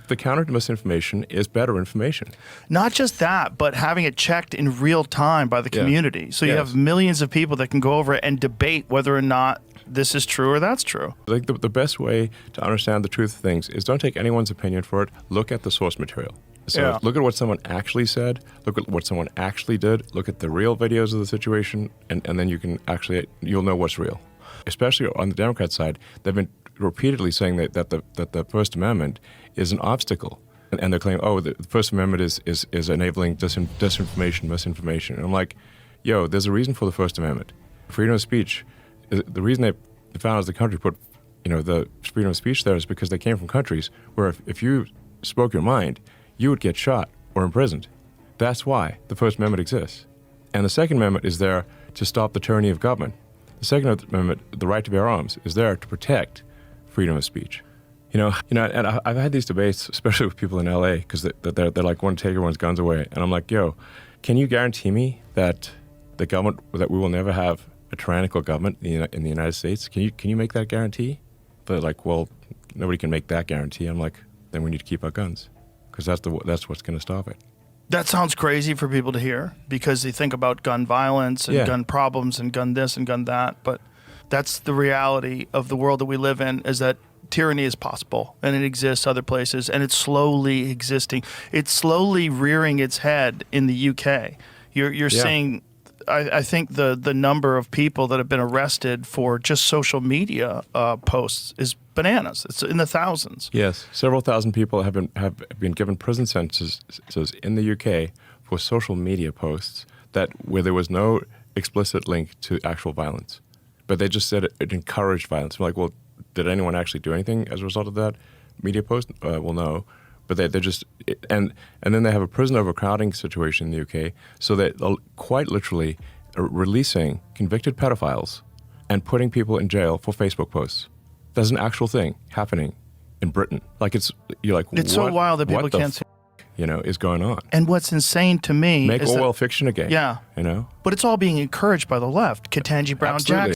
the counter to misinformation is better information. Not just that, but having it checked in real time by the community. So you have millions of people that can go over it and debate whether or not this is true or that's true. Like the best way to understand the truth of things is don't take anyone's opinion for it. Look at the source material. So look at what someone actually said, look at what someone actually did, look at the real videos of the situation, and then you'll know what's real. Especially on the Democrat side, they've been repeatedly saying that the First Amendment is an obstacle. And they're claiming, oh, the First Amendment is enabling disinformation, misinformation. And I'm like, yo, there's a reason for the First Amendment. Freedom of speech, the reason the founders of the country put the freedom of speech there is because they came from countries where if you spoke your mind, you would get shot or imprisoned. That's why the First Amendment exists. And the Second Amendment is there to stop the tyranny of government. The Second Amendment, the right to bear arms, is there to protect freedom of speech. And I've had these debates, especially with people in LA, because they're like, want to take everyone's guns away. And I'm like, yo, can you guarantee me that that we will never have a tyrannical government in the United States? Can you make that guarantee? They're like, well, nobody can make that guarantee. I'm like, then we need to keep our guns, because that's what's going to stop it. That sounds crazy for people to hear because they think about gun violence and gun problems and gun this and gun that. But that's the reality of the world that we live in, is that tyranny is possible and it exists other places, and it's slowly existing. It's slowly rearing its head in the UK. You're seeing, I think the number of people that have been arrested for just social media posts is bananas. It's in the thousands. Yes, several thousand people have been given prison sentences in the UK for social media posts where there was no explicit link to actual violence, but they just said it encouraged violence. I'm like, well, did anyone actually do anything as a result of that media post? Well, no. But they just and then they have a prison overcrowding situation in the UK, so they're quite literally releasing convicted pedophiles and putting people in jail for Facebook posts. That's an actual thing happening in Britain. Like you're like, it's so wild that people can't see. Is going on. And what's insane to me is Orwell fiction again. Yeah. But it's all being encouraged by the left. Ketanji Brown Jackson.